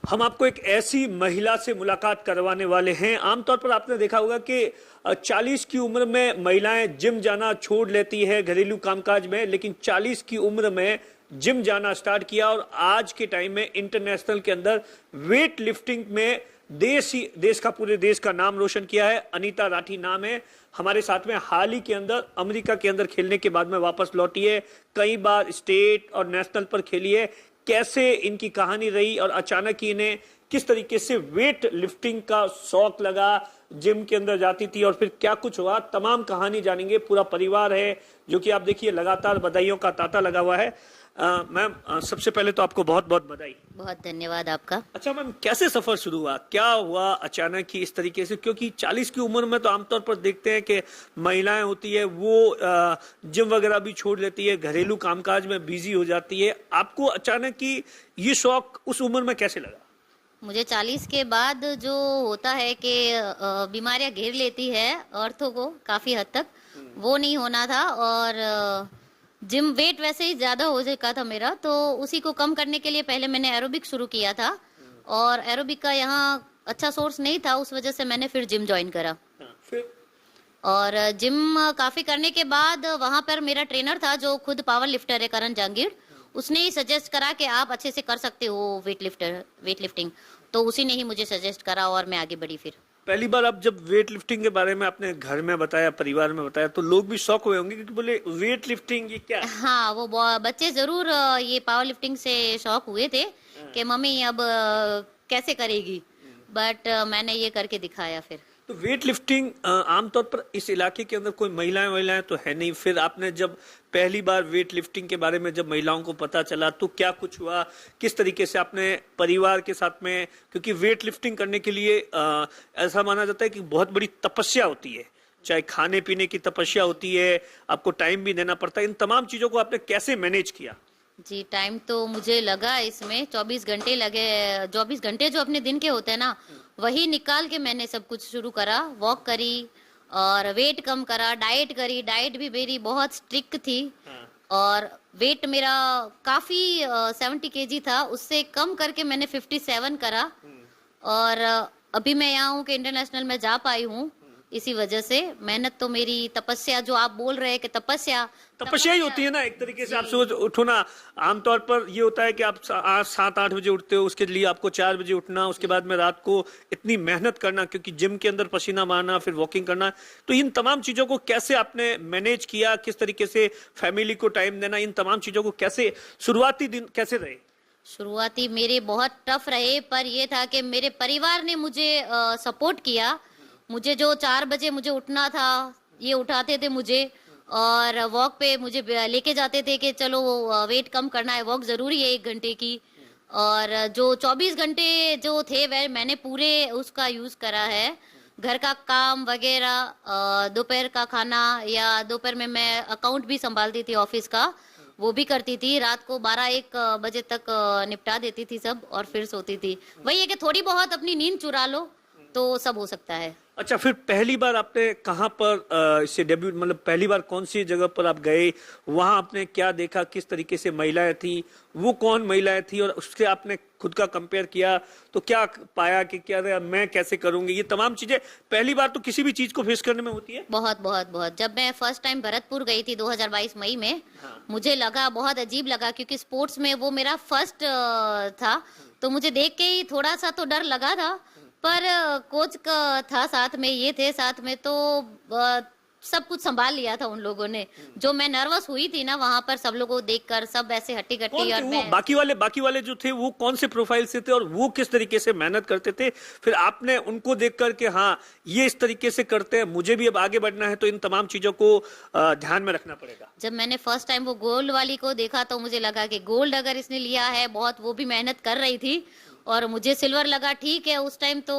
हम आपको एक ऐसी महिला से मुलाकात करवाने वाले हैं। आमतौर पर आपने देखा होगा कि 40 की उम्र में महिलाएं जिम जाना छोड़ लेती है घरेलू कामकाज में, लेकिन 40 की उम्र में जिम जाना स्टार्ट किया और आज के टाइम में इंटरनेशनल के अंदर वेट लिफ्टिंग में देश का पूरे देश का नाम रोशन किया है। अनीता राठी नाम है, हमारे साथ में हाल ही के अंदर अमेरिका के अंदर खेलने के बाद में वापस लौटी है। कई बार स्टेट और नेशनल पर खेली है। कैसे इनकी कहानी रही और अचानक ही इन्हें किस तरीके से वेट लिफ्टिंग का शौक लगा, जिम के अंदर जाती थी और फिर क्या कुछ हुआ, तमाम कहानी जानेंगे। पूरा परिवार है जो कि आप देखिए लगातार बधाइयों का तांता लगा हुआ है। मैम, सबसे पहले तो आपको बहुत बहुत बधाई। बहुत धन्यवाद आपका। अच्छा मैम, कैसे सफर शुरू हुआ, क्या हुआ अचानक ही इस तरीके से? क्योंकि 40 की उम्र में तो आमतौर पर देखते हैं कि महिलाएं होती है वो जिम वगैरह भी छोड़ लेती है, घरेलू कामकाज में बिजी हो जाती है। आपको अचानक ही ये शौक उस उम्र में कैसे लगा? मुझे 40 के बाद जो होता है कि बीमारियां घेर लेती है औरतों को काफी हद तक, वो नहीं होना था। और जिम वेट वैसे ही ज्यादा हो चुका था मेरा, तो उसी को कम करने के लिए पहले मैंने एरोबिक शुरू किया था। और एरोबिक का यहाँ अच्छा सोर्स नहीं था, उस वजह से मैंने फिर जिम ज्वाइन करा। फिर और जिम काफी करने के बाद वहां पर मेरा ट्रेनर था जो खुद पावर लिफ्टर है, करण जहांगीर। उसने ही सजेस्ट करा कि आप अच्छे से कर सकते हो वेट लिफ्टिंग। तो उसी ने ही मुझे सजेस्ट करा और मैं आगे बढ़ी। फिर पहली बार आप जब वेट लिफ्टिंग के बारे में अपने घर में बताया, परिवार में बताया, तो लोग भी शौक हुए होंगे क्योंकि बोले वेट लिफ्टिंग ये क्या है? हाँ, वो बच्चे जरूर ये पावर लिफ्टिंग से शौक हुए थे कि मम्मी अब कैसे करेगी। बट मैंने ये करके दिखाया। फिर तो वेट लिफ्टिंग आमतौर पर इस इलाके के अंदर कोई महिलाएं तो है नहीं। फिर आपने जब पहली बार वेट लिफ्टिंग के बारे में जब महिलाओं को पता चला तो क्या कुछ हुआ, किस तरीके से आपने परिवार के साथ में, क्योंकि वेट लिफ्टिंग करने के लिए ऐसा माना जाता है कि बहुत बड़ी तपस्या होती है, चाहे खाने पीने की तपस्या होती है, आपको टाइम भी देना पड़ता है। इन तमाम चीजों को आपने कैसे मैनेज किया? जी, टाइम तो मुझे लगा इसमें 24 घंटे लगे। 24 घंटे जो अपने दिन के होते हैं ना, वही निकाल के मैंने सब कुछ शुरू करा। वॉक करी और वेट कम करा, डाइट करी। डाइट भी मेरी बहुत स्ट्रिक्ट थी। और वेट मेरा काफी 70 केजी था, उससे कम करके मैंने 57 करा। और अभी मैं यहाँ हूँ कि इंटरनेशनल में जा पाई हूँ। इसी वजह से मेहनत तो मेरी, तपस्या जो आप बोल रहे हैं कि तपस्या ही होती है ना एक तरीके से। आप सोच उठो ना, आमतौर पर ये होता है कि आप 7-8 बजे उठते हो, उसके लिए आपको 4 बजे उठना, उसके बाद में रात को इतनी मेहनत करना, क्योंकि जिम के अंदर पसीना मारना, फिर वॉकिंग करना। तो इन तमाम चीजों को कैसे आपने मैनेज किया, किस तरीके से फैमिली को टाइम देना, इन तमाम चीजों को कैसे, शुरुआती दिन कैसे रहे? शुरुआती मेरे बहुत टफ रहे, पर यह था कि मेरे परिवार ने मुझे सपोर्ट किया। मुझे जो 4 बजे मुझे उठना था, ये उठाते थे मुझे और वॉक पे मुझे लेके जाते थे कि चलो वेट कम करना है, वॉक जरूरी है 1 घंटे की। और जो 24 घंटे जो थे वह मैंने पूरे उसका यूज करा है। घर का काम वगैरह, दोपहर का खाना, या दोपहर में मैं अकाउंट भी संभालती थी ऑफिस का, वो भी करती थी। रात को 12-1 बजे तक निपटा देती थी सब और फिर सोती थी। वही है कि थोड़ी बहुत अपनी नींद चुरा लो तो सब हो सकता है। अच्छा, फिर पहली बार आपने कहाँ पर इससे डेब्यूट, मतलब पहली बार कौन सी जगह पर आप गए, वहां आपने क्या देखा, किस तरीके से महिलाएं थी, वो कौन महिलाएं थी, और उससे आपने खुद का कंपेयर किया तो क्या पाया कि क्या मैं कैसे करूंगी? ये तमाम चीजें पहली बार तो किसी भी चीज को फेस करने में होती है। बहुत बहुत बहुत। जब मैं फर्स्ट टाइम भरतपुर गई थी 2022 मई में, मुझे लगा, बहुत अजीब लगा, क्योंकि स्पोर्ट्स में वो मेरा फर्स्ट था। तो मुझे देख के ही थोड़ा सा तो डर लगा था, पर कोच का था साथ में, ये थे साथ में, तो सब कुछ संभाल लिया था उन लोगों ने। जो मैं नर्वस हुई थी ना वहां पर, सब लोगों को देखकर सब ऐसे हट्टी कट्टी। और मैं, बाकी वाले जो थे वो कौन से प्रोफाइल से थे और वो किस तरीके से मेहनत करते थे? फिर आपने उनको देख करके हाँ ये इस तरीके से करते हैं, मुझे भी अब आगे बढ़ना है, तो इन तमाम चीजों को ध्यान में रखना पड़ेगा। जब मैंने फर्स्ट टाइम वो गोल्ड वाली को देखा तो मुझे लगा कि गोल्ड अगर इसने लिया है, बहुत वो भी मेहनत कर रही थी। और मुझे सिल्वर लगा, ठीक है उस टाइम तो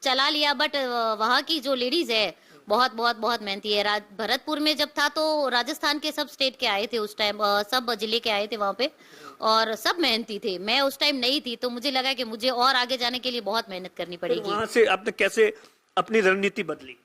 चला लिया। बट वहाँ की जो लेडीज है बहुत बहुत बहुत मेहनती है। भरतपुर में जब था तो राजस्थान के सब स्टेट के आए थे उस टाइम, सब जिले के आए थे वहाँ पे, और सब मेहनती थे। मैं उस टाइम नहीं थी, तो मुझे लगा कि मुझे और आगे जाने के लिए बहुत मेहनत करनी पड़ेगी। वहाँ से आपने कैसे अपनी रणनीति बदली?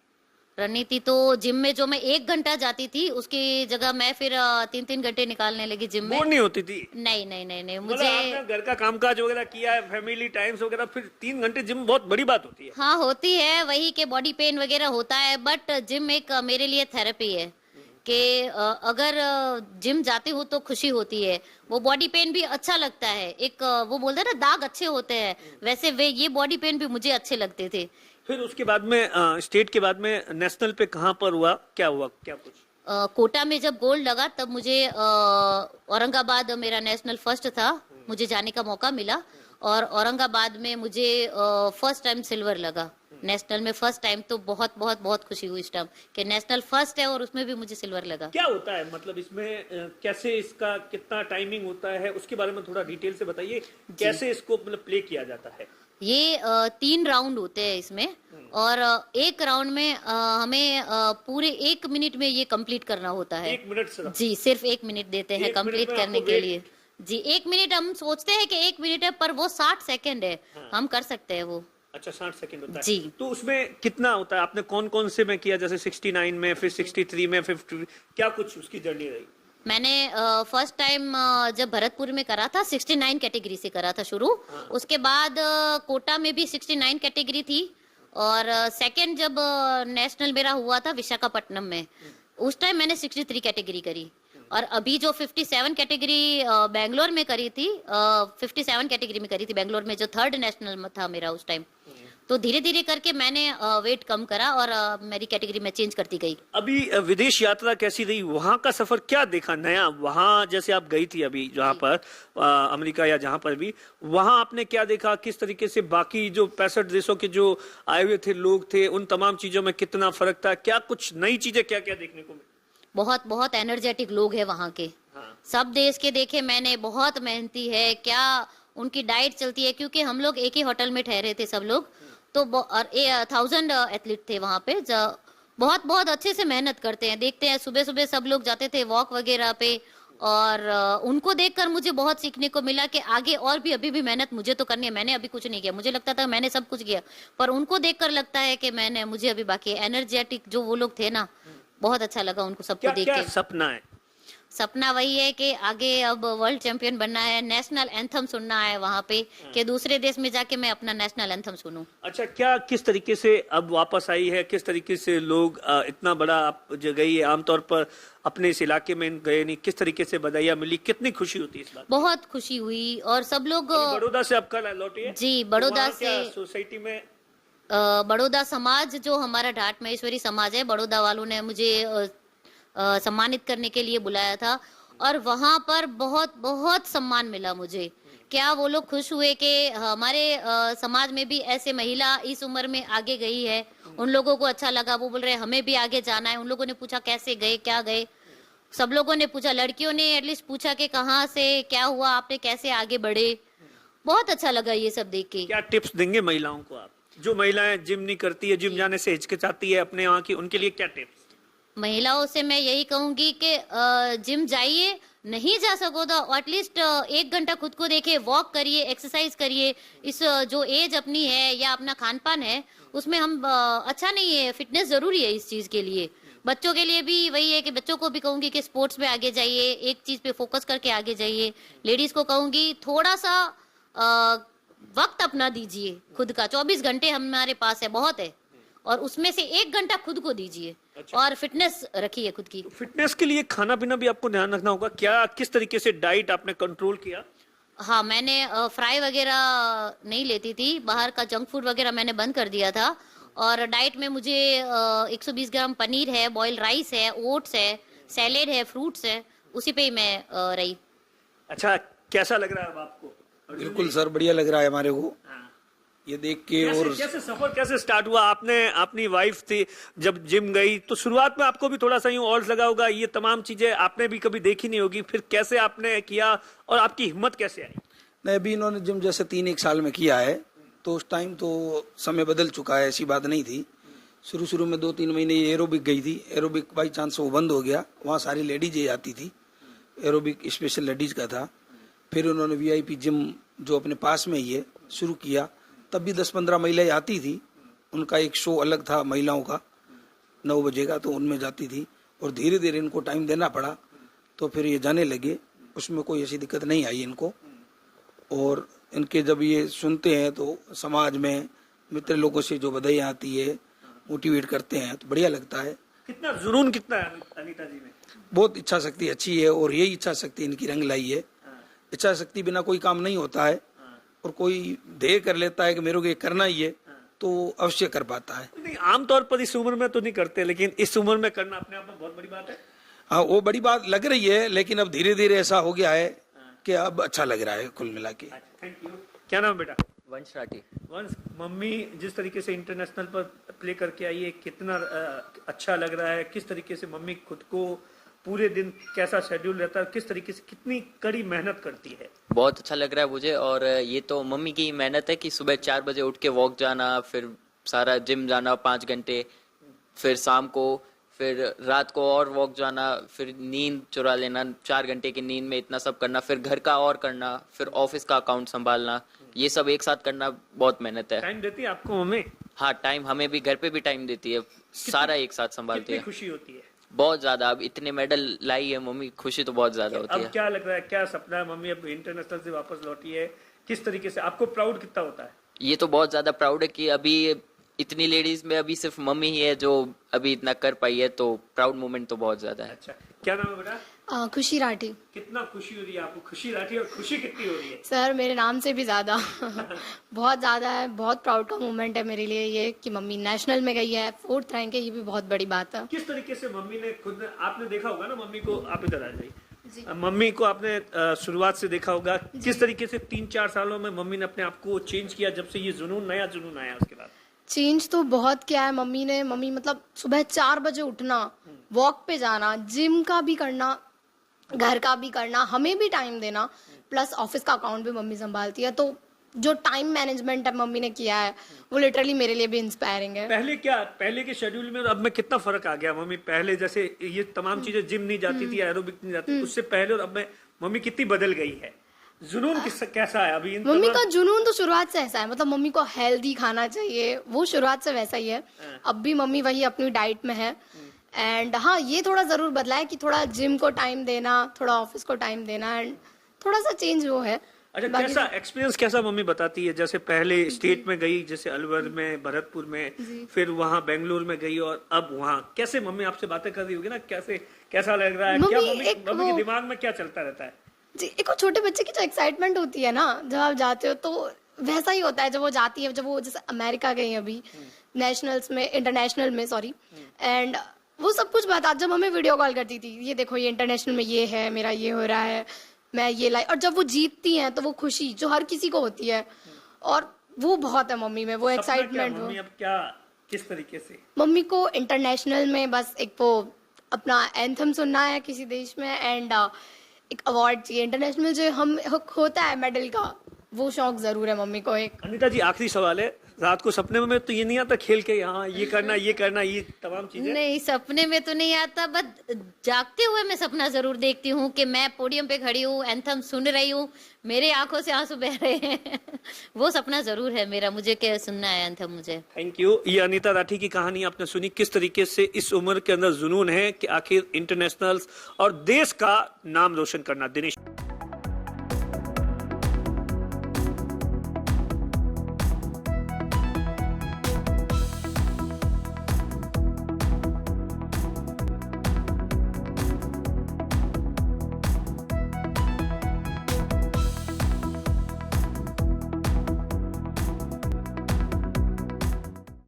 रणनीति तो जिम में जो मैं 1 घंटा जाती थी उसकी जगह मैं फिर 3-3 घंटे निकालने लगी जिम में। बोर नहीं होती थी? नहीं नहीं नहीं नहीं मतलब मुझे आपने घर का कामकाज वगैरह किया है, फैमिली टाइम्स वगैरह, फिर 3 घंटे जिम बहुत बड़ी बात होती है। हाँ होती है, वही के बॉडी पेन वगैरह होता है, बट जिम एक मेरे लिए थेरेपी है कि अगर जिम जाती हूँ तो खुशी होती है, वो बॉडी पेन भी अच्छा लगता है। एक वो बोलते हैं ना दाग अच्छे होते हैं, वैसे वे ये बॉडी पेन भी मुझे अच्छे लगते थे। फिर उसके बाद में स्टेट के बाद में नेशनल पे कहाँ पर हुआ, क्या हुआ, क्या कुछ? कोटा में जब गोल्ड लगा तब मुझे औरंगाबाद मेरा नेशनल फर्स्ट था, मुझे जाने का मौका मिला, और औरंगाबाद में मुझे फर्स्ट टाइम सिल्वर लगा नेशनल में। फर्स्ट टाइम तो बहुत बहुत बहुत खुशी हुई इस टाइम कि नेशनल फर्स्ट है और उसमें भी मुझे सिल्वर लगा। क्या होता है मतलब इसमें कैसे इसका कितना टाइमिंग होता है, उसके बारे में थोड़ा डिटेल से बताइए, कैसे इसको मतलब प्ले किया जाता है? ये 3 राउंड होते हैं इसमें, और एक राउंड में हमें पूरे 1 मिनट में ये कंप्लीट करना होता है। 1 मिनट सिर्फ? जी, सिर्फ 1 मिनट देते हैं 1 मिनट कंप्लीट में करने आपको के लिए। जी, 1 मिनट हम सोचते हैं कि 1 मिनट है, पर वो 60 सेकंड है। हम कर सकते हैं वो। अच्छा, 60 सेकंड होता है। जी। तो उसमें कितना होता है, आपने कौन कौन से में किया, जैसे 69 में, फिर 63 में, 50, क्या कुछ उसकी जर्नी रही? मैंने फर्स्ट टाइम जब भरतपुर में करा था 69 कैटेगरी से करा था शुरू। उसके बाद कोटा में भी 69 कैटेगरी थी, और सेकंड जब नेशनल मेरा हुआ था विशाखापट्टनम में, उस टाइम मैंने 63 कैटेगरी करी। और अभी जो 57 कैटेगरी बेंगलोर में करी थी, 57 कैटेगरी में करी थी बेंगलोर में, जो थर्ड नेशनल में था मेरा उस टाइम। तो धीरे धीरे करके मैंने वेट कम करा और मेरी कैटेगरी में चेंज करती गई। अभी विदेश यात्रा कैसी रही, वहां का सफर क्या देखा नया? वहां जैसे आप गई थी अभी जहां पर अमेरिका या जहां पर भी, वहां आपने क्या देखा, किस तरीके से बाकी जो 65 देशों के जो आए हुए थे लोग थे, उन तमाम चीजों में कितना फर्क था? क्या कुछ नई चीजें क्या क्या देखने को मिली? बहुत बहुत एनर्जेटिक लोग हैं वहाँ के। सब देश के देखे मैंने, बहुत मेहनती है, क्या उनकी डाइट चलती है, क्योंकि हम लोग एक ही होटल में ठहरे थे सब लोग, तो 1000 एथलीट थे वहाँ पे, बहुत बहुत अच्छे से मेहनत करते हैं। देखते हैं सुबह सुबह सब लोग जाते थे वॉक वगैरह पे, और उनको देखकर मुझे बहुत सीखने को मिला कि आगे और भी अभी भी मेहनत मुझे तो करनी है। मैंने अभी कुछ नहीं किया, मुझे लगता था मैंने सब कुछ किया, पर उनको देखकर लगता है कि मुझे अभी बाकी है। एनर्जेटिक जो वो लोग थे ना, बहुत अच्छा लगा उनको सबको देख के। सपना है? सपना वही है कि आगे अब वर्ल्ड चैंपियन बनना है, नेशनल एंथम सुनना है वहाँ पे, कि दूसरे देश में जाके मैं अपना नेशनल एंथम सुनूं। अच्छा, क्या किस तरीके से अब वापस आई है, किस तरीके से लोग इतना बड़ा आप जो गई है, आमतौर पर अपने इस इलाके में गए नहीं, किस तरीके से बधाइयाँ मिली, कितनी खुशी होती है इस बात? बहुत खुशी हुई, और सब लोग बड़ौदा से आप कल लौटे हैं? जी, बड़ौदा से सोसाइटी में बड़ौदा समाज जो हमारा ढाट महेश्वरी समाज है, बड़ौदा वालों ने मुझे सम्मानित करने के लिए बुलाया था, और वहां पर बहुत बहुत सम्मान मिला मुझे। क्या वो लोग खुश हुए कि हमारे समाज में भी ऐसे महिला इस उम्र में आगे गई है, उन लोगों को अच्छा लगा। वो बोल रहे हमें भी आगे जाना है। उन लोगों ने पूछा कैसे गए, क्या गए, सब लोगों ने पूछा, लड़कियों ने एटलीस्ट पूछा कि कहाँ से क्या हुआ, आपने कैसे आगे बढ़े। बहुत अच्छा लगा ये सब देख के। क्या टिप्स देंगे महिलाओं को आप, जो महिलाएं जिम नहीं करती है, जिम जाने से हिचकिचाती है अपने वहाँ की, उनके लिए क्या टिप्स? महिलाओं से मैं यही कहूंगी कि जिम जाइए, नहीं जा सको तो एटलीस्ट 1 घंटा खुद को देखिए, वॉक करिए, एक्सरसाइज करिए। इस जो एज अपनी है या अपना खान पान है उसमें हम अच्छा नहीं है, फिटनेस जरूरी है इस चीज के लिए। बच्चों के लिए भी वही है कि बच्चों को भी कहूंगी कि स्पोर्ट्स में आगे जाइए, एक चीज पे फोकस करके आगे जाइए। लेडीज को कहूंगी थोड़ा सा वक्त अपना दीजिए खुद का। 24 घंटे हमारे पास है, बहुत है, और उसमें से 1 घंटा खुद को दीजिए। अच्छा। और फिटनेस रखिए खुद की। तो फिटनेस के लिए खाना पीना भी आपको ध्यान रखना होगा, क्या किस तरीके से डाइट आपने कंट्रोल किया? हाँ, मैंने फ्राई वगैरह नहीं लेती थी, बाहर का जंक फूड वगैरह मैंने बंद कर दिया था, और डाइट में मुझे 120 ग्राम पनीर है, बॉयल राइस है, ओट्स है, सैलेड है, फ्रूट्स है, उसी पे ही मैं रही। अच्छा, कैसा लग रहा है अब आपको? बिल्कुल सर, बढ़िया लग रहा है हमारे को ये देख के। और कैसे सफर कैसे स्टार्ट हुआ? आपने अपनी वाइफ थी जब जिम गई तो शुरुआत में आपको भी थोड़ा सा यूं और लगा होगा, ये तमाम चीजें आपने भी कभी देखी नहीं होगी, फिर कैसे आपने किया और आपकी हिम्मत कैसे आई? नहीं, अभी इन्होंने जिम जैसे 3-1 साल में किया है, तो उस टाइम तो समय बदल चुका है, ऐसी बात नहीं थी। शुरू में 2-3 महीने एरोबिक गई थी, एरोबिक बाई चांस वो बंद हो गया, वहाँ सारी लेडीज ही आती थी, एरोबिक स्पेशल लेडीज का था। फिर उन्होंने VIP जिम जो अपने पास में ही है शुरू किया, तब भी 10-15 महिलाएं आती थी, उनका एक शो अलग था महिलाओं का, 9 बजे का, तो उनमें जाती थी और धीरे धीरे इनको टाइम देना पड़ा तो फिर ये जाने लगे। उसमें कोई ऐसी दिक्कत नहीं आई इनको। और इनके जब ये सुनते हैं तो समाज में मित्र लोगों से जो बधाई आती है, मोटिवेट करते हैं, तो बढ़िया लगता है। कितना जुनून कितना है अनीता जी में? बहुत इच्छा शक्ति अच्छी है और यही इच्छा शक्ति इनकी रंग लाई है। इच्छा शक्ति बिना कोई काम नहीं होता है और कोई ध्येय कर लेता है कि मेरे को ये करना ही है तो अवश्य कर पाता है। नहीं, आमतौर पर इस उम्र में तो नहीं करते, लेकिन इस उम्र में करना अपने आप में बहुत बड़ी बात है। हाँ, वो बड़ी बात लग रही है, लेकिन अब धीरे धीरे ऐसा हो गया है कि अब अच्छा लग रहा है कुल मिला के। Thank you. क्या नाम है बेटा? वंश राठी। वंश, मम्मी जिस तरीके से इंटरनेशनल पर प्ले करके आई है, कितना अच्छा लग रहा है? किस तरीके से मम्मी खुद को पूरे दिन कैसा शेड्यूल रहता है, किस तरीके से कितनी कड़ी मेहनत करती है? बहुत अच्छा लग रहा है मुझे। और ये तो मम्मी की मेहनत है कि सुबह 4 बजे उठ के वॉक जाना, फिर सारा जिम जाना 5 घंटे, फिर शाम को, फिर रात को और वॉक जाना, फिर नींद चुरा लेना 4 घंटे की नींद में इतना सब करना, फिर घर का और करना, फिर ऑफिस का अकाउंट संभालना, ये सब एक साथ करना बहुत मेहनत है। टाइम देती है आपको मम्मी? हाँ, टाइम हमें भी घर पे भी टाइम देती है, सारा एक साथ संभालती कितनी है। खुशी होती है? बहुत ज्यादा। अब इतने मेडल लाई है मम्मी, खुशी तो बहुत ज्यादा होती अब है। क्या लग रहा है, क्या सपना है? मम्मी अब इंटरनेशनल से वापस लौटी है, किस तरीके से आपको प्राउड कितना होता है? ये तो बहुत ज्यादा प्राउड है कि अभी इतनी लेडीज में अभी सिर्फ मम्मी ही है जो अभी इतना कर पाई है, तो प्राउड मोमेंट तो बहुत ज्यादा है। अच्छा, क्या नाम है बेटा? खुशी राठी। कितना खुशी हो रही है आपको? खुशी राठी, और खुशी कितनी हो रही है? सर मेरे नाम से भी ज्यादा बहुत ज्यादा है। बहुत प्राउड का मोमेंट है मेरे लिए ये कि मम्मी नेशनल में गई है, 4th रैंक है, ये भी बहुत बड़ी बात है। किस तरीके से मम्मी ने खुद, आपने देखा होगा ना मम्मी को, आप इधर आ जाइए, मम्मी को आपने शुरुआत से देखा होगा, किस तरीके से 3-4 सालों में मम्मी ने अपने आप को चेंज किया जब से ये जुनून, नया जुनून आया उसके बाद? चेंज तो बहुत किया है मम्मी मतलब सुबह 4 बजे उठना, वॉक पे जाना, जिम का भी करना, घर का भी करना, हमें भी टाइम देना, प्लस ऑफिस का अकाउंट भी मम्मी संभालती है। तो जो टाइम मैनेजमेंट है मम्मी ने किया है वो लिटरली मेरे लिए भी इंस्पायरिंग है। पहले के शेड्यूल में और अब में कितना फर्क आ गया मम्मी? पहले जैसे ये तमाम चीजें, जिम नहीं जाती थी, एरोबिक नहीं जाती, उससे पहले और अब में मम्मी कितनी बदल गई है? जुनून कैसा है अभी? मम्मी का जुनून तो शुरुआत से ऐसा है, मतलब मम्मी को हेल्दी खाना चाहिए, वो शुरुआत से वैसा ही है। अब भी मम्मी वही अपनी डाइट में है। एंड हाँ, ये थोड़ा जरूर बदला है कि थोड़ा जिम को टाइम देना, थोड़ा ऑफिस को टाइम देना, एंड थोड़ा सा चेंज वो है। अच्छा, कैसा एक्सपीरियंस, कैसा मम्मी बताती है? जैसे पहले स्टेट में गई, जैसे अलवर में, भरतपुर में, फिर वहाँ बेंगलुरु में गई, और अब वहाँ कैसे मम्मी आपसे बातें कर रही होगी ना, कैसा लग रहा है? क्या मम्मी के दिमाग में क्या चलता रहता है? जी, एक छोटे बच्चे की जो एक्साइटमेंट होती है ना जब आप जाते हो, तो वैसा ही होता है जब वो जाती है। जब वो जैसे अमेरिका गई अभी नेशनल्स में, इंटरनेशनल में सॉरी, एंड वो सब कुछ बता, जब हमें वीडियो कॉल करती थी, ये देखो ये इंटरनेशनल में ये है, मेरा ये हो रहा है, मैं ये लाई, और जब वो जीतती हैं तो वो खुशी जो हर किसी को होती है, और वो बहुत है मम्मी में, वो एक्साइटमेंट। मम्मी अब क्या, किस तरीके से? मम्मी को इंटरनेशनल में बस एक वो अपना एंथम सुनना है किसी देश में, एंड एक अवार्ड चाहिए इंटरनेशनल जो हम होता है मेडल का, वो शौक जरूर है मम्मी को एक। अनीता जी, आखिरी सवाल है, रात को सपने में तो ये नहीं आता खेल के, यहाँ ये करना ये तमाम चीजें? नहीं, सपने में तो नहीं आता, बट जागते हुए मैं सपना जरूर देखती हूँ कि मैं पोडियम पे खड़ी हूँ, एंथम सुन रही हूँ, मेरे आंखों से आंसू बह रहे हैं वो सपना जरूर है मेरा, मुझे क्या सुनना है एंथम मुझे। Thank you. ये अनीता राठी की कहानी आपने सुनी, किस तरीके से इस उम्र के अंदर जुनून है कि आखिर इंटरनेशनल और देश का नाम रोशन करना। दिनेश।